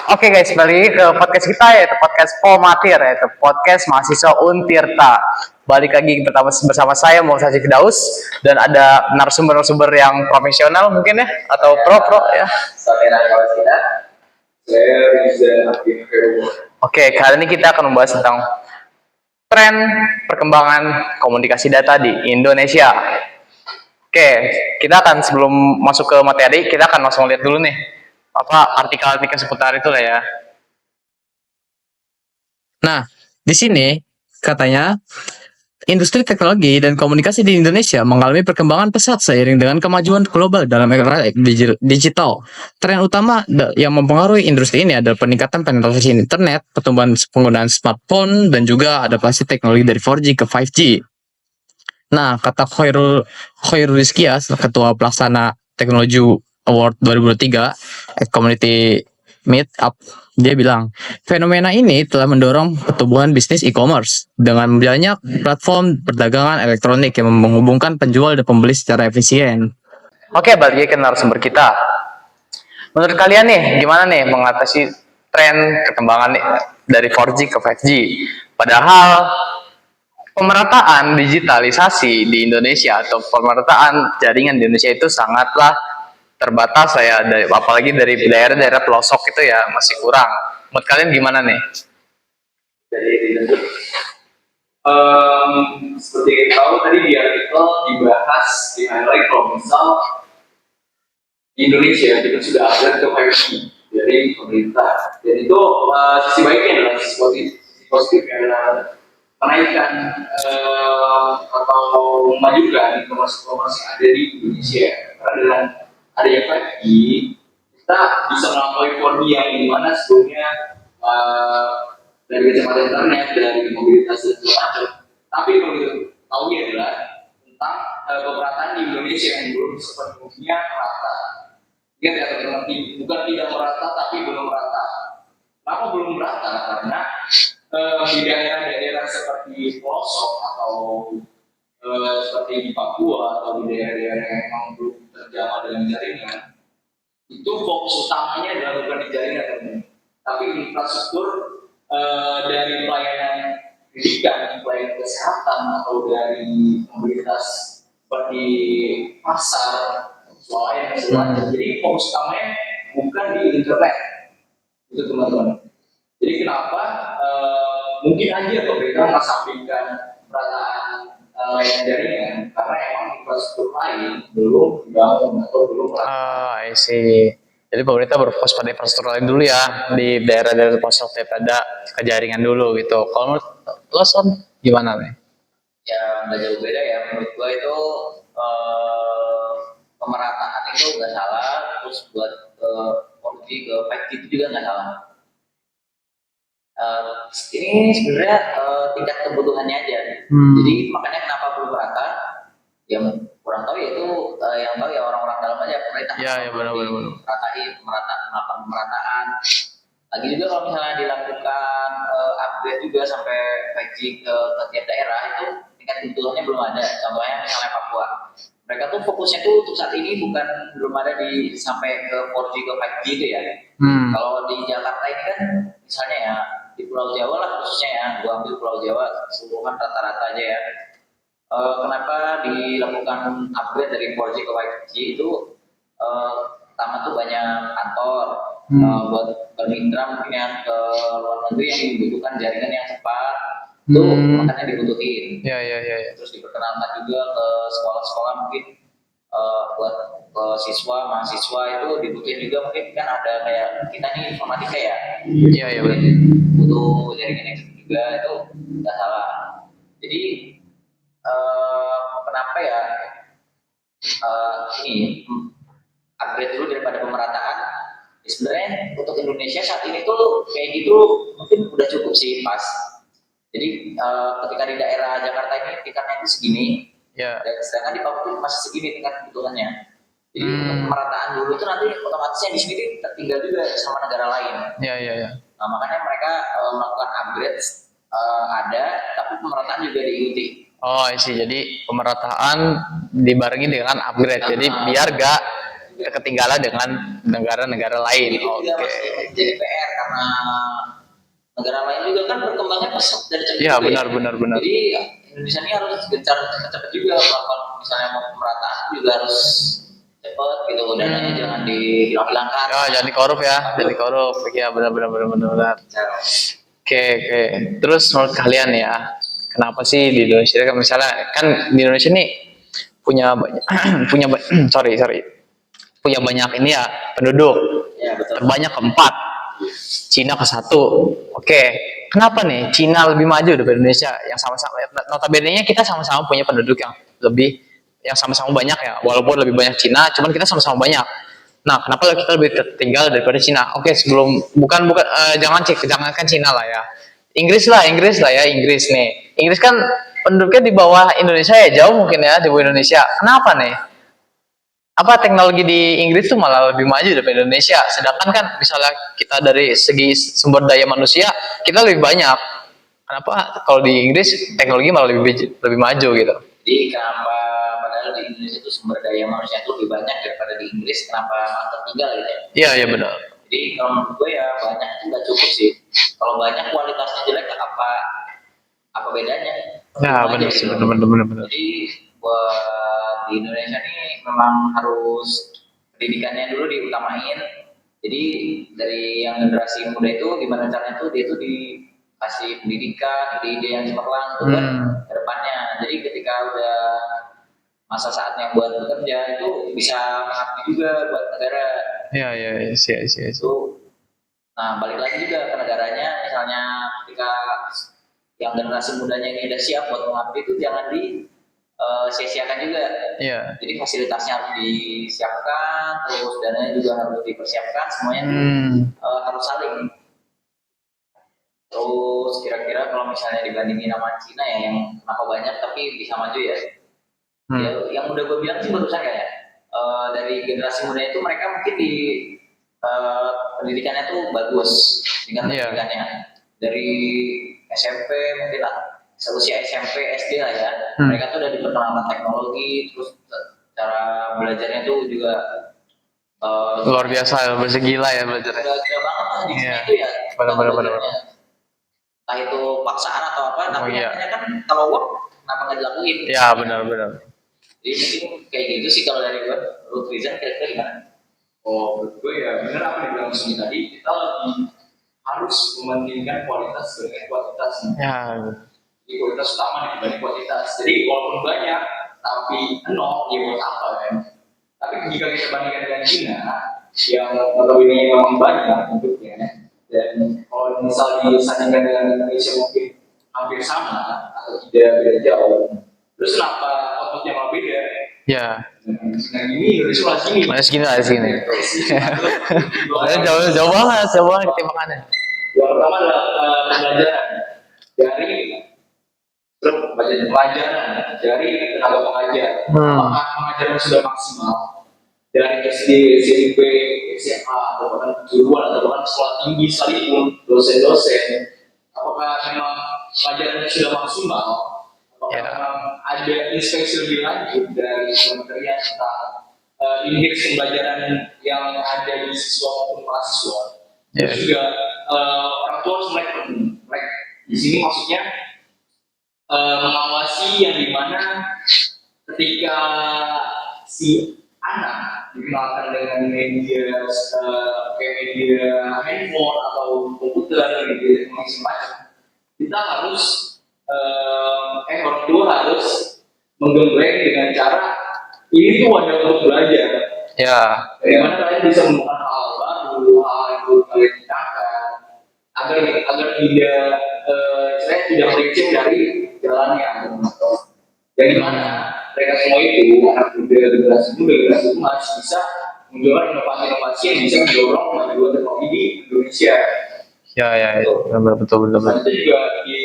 Oke guys, balik ke podcast kita yaitu podcast Pomatir yaitu podcast mahasiswa Untirta. Balik lagi bersama saya Muhammad Firdaus dan ada narasumber-narasumber yang profesional mungkin ya atau pro ya. Oke, kali ini kita akan membahas tentang tren perkembangan komunikasi data di Indonesia. Oke, kita akan sebelum masuk ke materi, kita akan langsung lihat dulu nih apa artikel-artikel seputar itu lah ya. Nah, di sini katanya industri teknologi dan komunikasi di Indonesia mengalami perkembangan pesat seiring dengan kemajuan global dalam era digital. Tren utama yang mempengaruhi industri ini adalah peningkatan penetrasi internet, pertumbuhan penggunaan smartphone, dan juga adaptasi teknologi dari 4G ke 5G. Nah, kata Khairul Rizkia, Ketua Pelaksana Teknologi Award 2023 at Community Meetup, dia bilang, fenomena ini telah mendorong pertumbuhan bisnis e-commerce dengan banyak platform perdagangan elektronik yang menghubungkan penjual dan pembeli secara efisien. Oke, balik ke narasumber kita. Menurut kalian nih, gimana nih mengatasi tren perkembangan nih dari 4G ke 5G? Padahal pemerataan digitalisasi di Indonesia atau pemerataan jaringan di Indonesia itu sangatlah terbatas ya, apalagi dari daerah-daerah pelosok itu ya masih kurang. Menurut kalian gimana nih? Seperti kita tahu tadi di artikel dibahas di highlight kalau misal di Indonesia kita sudah upgrade ke 5G dari pemerintah, dan itu sisi baiknya adalah sisi positif adalah menaikkan atau memajukan informasi-informasi yang ada di Indonesia. Karena dengan adanya 5G kita bisa melampaui 4G yang dimana sebelumnya dari kecepatan internet, dari mobilitas dan segala macam. Tapi kalau kita tahu adalah tentang pemerataan di Indonesia yang belum sepenuhnya merata. Dia tidak mengerti, bukan tidak merata tapi belum merata. Kenapa belum merata? Karena di daerah-daerah seperti pelosok atau seperti di Papua atau di daerah-daerah yang memang belum terjamah dengan jaringan, itu fokus utamanya adalah bukan di jaringan, tapi infrastruktur dari pelayanan pendidikan, pelayanan kesehatan atau dari mobilitas seperti pasar, swalayan dan sebagainya. Jadi fokus utamanya bukan di internet, itu teman-teman. Jadi kenapa mungkin aja pemerintah mengesampingkan perataan layanan jaringan karena emang infrastruktur lain belum dibangun atau belum. I see. Jadi pemerintah berfokus pada infrastruktur lain dulu ya di daerah-daerah pelosok daripada ke jaringan dulu gitu. Kalau menurut lo Son gimana nih? Ya nggak jauh beda ya, menurut gua itu pemerataan itu nggak salah, terus buat 4G ke 5G itu juga nggak salah. Ini sebenarnya tingkat kebutuhannya aja. Jadi makanya kenapa belum merata? Yang kurang tahu ya itu yang tahu ya orang-orang dalam aja, pemerintah. Ya benar. Melakukan pemerataan. Lagi juga kalau misalnya dilakukan upgrade juga sampai 5G ke tiap daerah, itu tingkat kebutuhannya belum ada. Contohnya misalnya Papua, mereka tuh fokusnya tuh untuk saat ini belum ada di sampai ke 4G ke 5G itu ya. Kalau di Jakarta ini kan misalnya ya di Pulau Jawa lah khususnya ya, gua ambil Pulau Jawa keseluruhan rata-rata aja ya. Kenapa dilakukan upgrade dari 4G ke 5G itu? Pertama tuh banyak kantor buat bermitra mungkin yang ke luar negeri yang membutuhkan jaringan yang cepat, itu makanya dibutuhin. Ya. Terus diperkenalkan juga ke sekolah-sekolah mungkin buat ke siswa mahasiswa itu dibutuhin juga, mungkin kan ada kayak kita nih informatika ya. Iya benar. Butuh jaringan yang cepat juga, itu nggak salah. Jadi kenapa ya ini upgrade dulu daripada pemerataan? Ya, sebenarnya untuk Indonesia saat ini tuh kayak gitu mungkin udah cukup sih pas. Jadi ketika di daerah Jakarta ini tingkatnya itu segini, ya. Dan sedangkan di Papua masih segini tingkat kebutuhannya. Jadi untuk pemerataan dulu itu nanti otomatisnya di sini tertinggal juga sama negara lain. Ya. Nah, makanya mereka melakukan upgrade ada, tapi pemerataan juga diikuti. Oh sih, jadi pemerataan dibarengi dengan upgrade. Jadi biar gak ketinggalan dengan negara-negara lain. Oke. Jadi PR negara lain juga kan berkembangnya pesat dari cepat Iya, juga ya. benar. Jadi Indonesia ini harus gencar cepat juga melakukan misalnya mau pemerataan juga harus cepat gitu dananya jangan dihilang-hilangkan. Ya, jangan dikorup ya, jangan dikorup. Iya, benar. Oke. Terus menurut kalian ya, kenapa sih di Indonesia kan misalnya kan di Indonesia nih punya banyak sorry punya banyak ini ya penduduk Ya betul. terbanyak keempat, Cina ke satu. Oke, kenapa nih Cina lebih maju daripada Indonesia yang sama-sama notabene-nya kita sama-sama punya penduduk yang sama-sama banyak ya, walaupun lebih banyak Cina, cuman kita sama-sama banyak. Nah, kenapa kita lebih tertinggal daripada Cina? Oke, sebelum bukan jangankan Cina lah ya. Inggris lah ya, Inggris nih. Inggris kan penduduknya di bawah Indonesia ya, jauh mungkin ya di bawah Indonesia. Kenapa nih? Apa teknologi di Inggris tuh malah lebih maju daripada Indonesia, sedangkan kan misalnya kita dari segi sumber daya manusia kita lebih banyak, kenapa kalau di Inggris teknologi malah lebih maju gitu? Jadi kenapa padahal di Indonesia itu sumber daya manusia itu lebih banyak daripada di Inggris, kenapa malah tertinggal gitu ya? Iya benar. Jadi kalau menurut gue ya banyak itu nggak cukup sih. Kalau banyak kualitasnya jelek apa bedanya? Ya Sama benar aja sih, gitu. benar. Jadi buat di Indonesia nih memang harus pendidikannya dulu diutamain. Jadi dari yang generasi muda itu gimana caranya tuh dia tuh dikasih pendidikan, ide-ide yang cemerlang tuh kan ke depannya. Jadi ketika udah masa saatnya buat bekerja itu bisa mengabdi juga buat negara. Iya sih. Itu nah balik lagi juga ke negaranya, misalnya ketika yang generasi mudanya ini udah siap buat mengabdi itu jangan sia-siakan juga. Iya. Jadi fasilitasnya harus disiapkan, terus dananya juga harus dipersiapkan, semuanya itu harus saling. Terus kira-kira kalau misalnya dibandingin sama Cina ya yang kenapa banyak tapi bisa maju ya. Ya yang udah gue bilang sih barusan kayak dari generasi muda itu mereka mungkin di pendidikannya tuh bagus dengan pendidikannya dari SMP mungkin lah seusia SMP SD lah ya mereka tuh udah diperkenalkan teknologi terus cara belajarnya tuh juga luar biasa, gila ya belajarnya. udah gila banget lah di sini itu ya benar. entah itu paksaan atau apa tapi namanya kan kalau work kenapa nggak dilakuin ya benar. jadi mungkin kayak gitu sih kalau dari gue. Menurut Rizan kira-kira gimana? Oh, menurut gue ya bener apa yang bilang Sumi tadi, kita lebih harus mementingkan kualitas dengan kualitas. Ya. Jadi kualitas utama dibanding kualitas. Jadi walaupun banyak, tapi nol, ya buat apa kan? Tapi jika kita bandingkan dengan Cina, yang notabene memang banyak bentuknya, dan kalau misal disandingkan dengan Indonesia mungkin hampir sama atau tidak beda jauh. Terus kenapa outputnya malah beda? Ya. Nah ini Indonesia malah sini. Sini. Jauh banget ketimpangannya. Yang pertama adalah pembelajaran dari pelajaran dari tenaga pengajar. Apakah pengajaran sudah maksimal dari SD, SMP, SMA, atau bahkan kejuruan atau bahkan sekolah tinggi sekalipun dosen-dosen, apakah memang pelajarannya sudah maksimal? Apakah memang ada inspeksi lebih lanjut dari kementerian tentang indeks pembelajaran yang ada di siswa maupun mahasiswa? Terus juga orang tua harus melek di sini maksudnya mengawasi yang dimana ketika si anak dikenalkan dengan media kayak media handphone atau komputer media teknologi semacam, kita harus orang tua harus menggembleng dengan cara ini tuh wadah untuk belajar. Ya. Bagaimana kalian bisa menemukan hal baru, hal yang belum kalian gunakan, agar tidak melenceng dari jalannya. Dari mana mereka semua itu anak muda generasi emas bisa menjual inovasi-inovasi yang bisa mendorong kemajuan teknologi di Indonesia. Ya, betul. Nah, itu juga di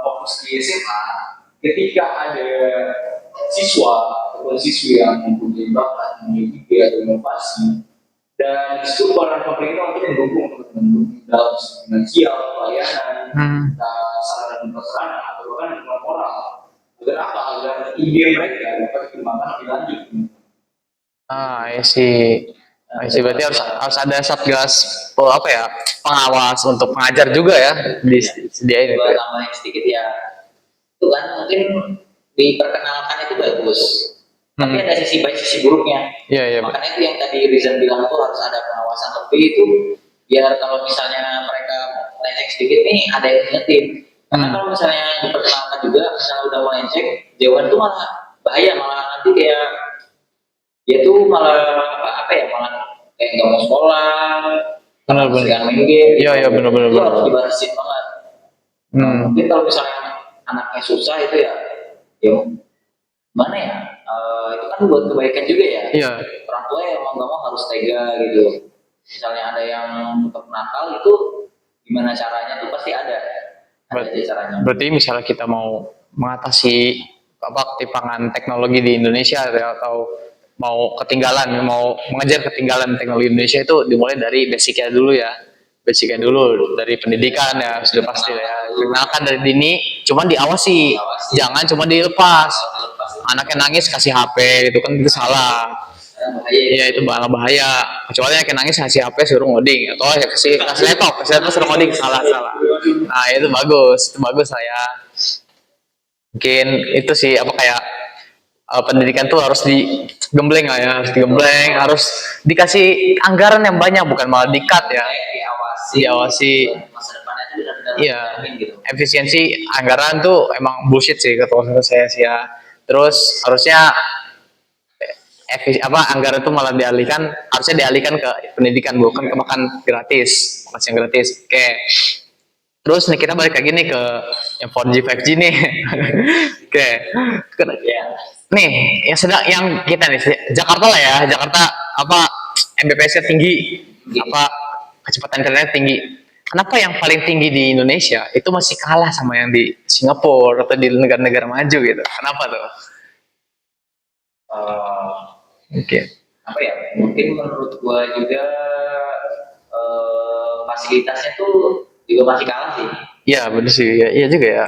fokus di SMA ketika ada siswa ataupun siswi yang mempunyai bakat, memiliki ide atau inovasi, dan disitu peran pemerintah untuk mendukung dalam finansial, pelayanan, sarana dan prasarana atau bahkan dukungan moral agar apa? Agar ide mereka dapat dikembangkan lebih lanjut. I see. Berarti harus ada satgas apa ya, pengawas untuk pengajar juga ya disediain itu Gua ya. tambahin sedikit ya, itu kan mungkin diperkenalkan itu bagus, tapi ada sisi baik sisi buruknya. Iya, iya. Makanya itu yang tadi Rizal bilang itu harus ada pengawasan lebih itu, biar kalau misalnya mereka melenceng sedikit nih ada yang ingetin. Karena kalau misalnya diperkenalkan juga, misalnya udah melenceng, jauhan tuh malah bahaya, malah nanti kayak dia tuh malah apa ya, malah kayak nggak mau sekolah, Benar-benar. sedang main game. Iya, iya, benar-benar. Itu harus dibatasin banget. Mungkin kalau misalnya anaknya susah itu ya, ya mana ya? Itu kan buat kebaikan juga ya. Iya. Orang tua ya mau nggak mau harus tega gitu. Misalnya ada yang tetap nakal itu, gimana caranya tuh pasti ada aja caranya. Berarti misalnya kita mau mengatasi apa ketimpangan teknologi di Indonesia ya, atau mau mengejar ketinggalan teknologi Indonesia itu dimulai dari basicnya dulu ya. Basicnya dulu dari pendidikan ya, sudah pasti ya. Kenalkan dari dini, cuman diawasi, jangan cuma dilepas. Anaknya nangis kasih HP itu kan itu salah. Iya itu bahaya. Kecuali yang nangis kasih HP suruh ngoding, atau ya kasih laptop suruh ngoding, salah. Nah itu bagus lah ya. Mungkin itu sih apa kayak pendidikan tuh harus digembleng lah ya, harus dikasih anggaran yang banyak, bukan malah dikat ya. Diawasi. Masa depannya itu benar-benar Iya, dijamin gitu. efisiensi anggaran tuh emang bullshit sih kata saya sih ya. Terus harusnya anggaran tuh malah harusnya dialihkan ke pendidikan, bukan ke makan gratis yang gratis. Oke, terus nih kita balik lagi nih ke yang 4G 5G nih. Oke, nih yang kita nih Jakarta lah ya, Jakarta apa Mbps-nya tinggi, apa kecepatan internet tinggi. Kenapa yang paling tinggi di Indonesia itu masih kalah sama yang di Singapura atau di negara-negara maju gitu? Kenapa tuh? Oke. Apa ya? Mungkin menurut gua juga fasilitasnya tuh juga masih kalah sih. Iya benar sih, iya juga ya.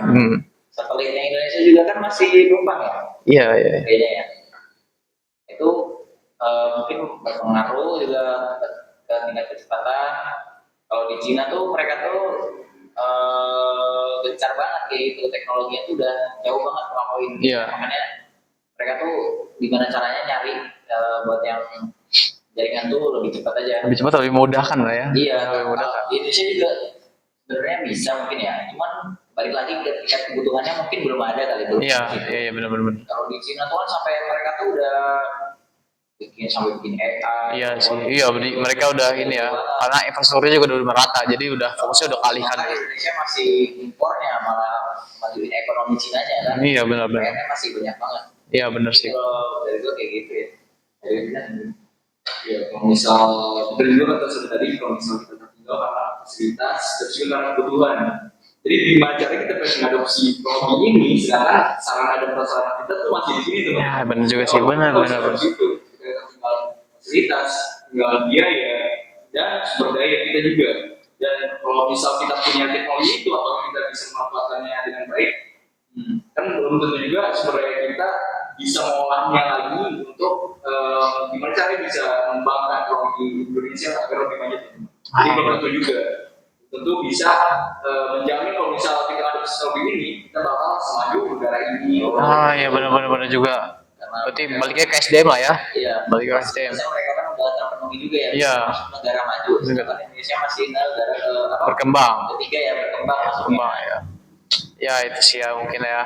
Satelitnya Indonesia juga kan masih numpang ya. Iya. Kayaknya ya. Itu mungkin berpengaruh juga ke tingkat kecepatan. Kalau di Cina tuh mereka tuh gencar banget kayak gitu, teknologinya tuh udah jauh banget melampaui. Iya. Makanya mereka tuh gimana caranya nyari buat yang jaringan tuh lebih cepat aja. Lebih cepat, lebih mudah kan lah ya. Iya. Lebih mudah kan. Di Indonesia juga sebenarnya bisa mungkin ya, cuman balik lagi ke tingkat kebutuhannya mungkin belum ada kali itu. Iya benar. Kalau di Cina tuh kan sampai mereka tuh udah bikin AI. Iya sih, mereka udah ini ya, karena infrastrukturnya juga udah merata, jadi udah fokusnya udah kealihan. Makanya Indonesia masih impornya, malah majuin ekonomi Cina-nya kan. Iya benar. PR-nya masih banyak banget. Iya benar sih. Kalau dari gue kayak gitu ya. Ya kalau misal dari dulu kata sudah tadi, kalau misal kita tertinggal karena fasilitas, terus juga karena kebutuhan. Jadi gimana caranya kita pengen mengadopsi teknologi ini, sedangkan sarana dan prasarana kita tuh masih di sini tuh. Ya benar juga sih, benar. Tinggal fasilitas, tinggal biaya, dan sumber daya kita juga. Dan kalau misal kita punya teknologi itu, atau kita bisa memanfaatkannya dengan baik, kan belum tentu juga sumber daya kita bisa mengolahnya lagi untuk gimana caranya bisa mengembangkan teknologi Indonesia agar lebih maju. Jadi belum tentu juga. Tentu bisa menjamin kalau misal kita ada teknologi ini, kita bakal semaju negara ini. Iya benar juga. Berarti baliknya ke SDM lah ya. Iya. Balik ke SDM. Mereka kan udah terpenuhi juga ya. Iya. Negara maju. Sedangkan Indonesia masih negara berkembang. Ketiga ya berkembang. Ya. Ya itu sih ya mungkin ya.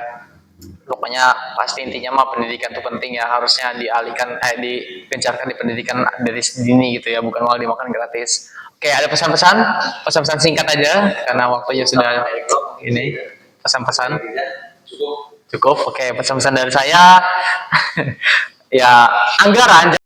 Pokoknya pasti intinya mah pendidikan itu penting ya, harusnya digencarkan di pendidikan dari dini gitu ya, bukan malah dimakan gratis. Oke, ada pesan-pesan singkat aja karena waktunya sudah ini. Pesan-pesan cukup. Oke, pesan-pesan dari saya ya, anggaran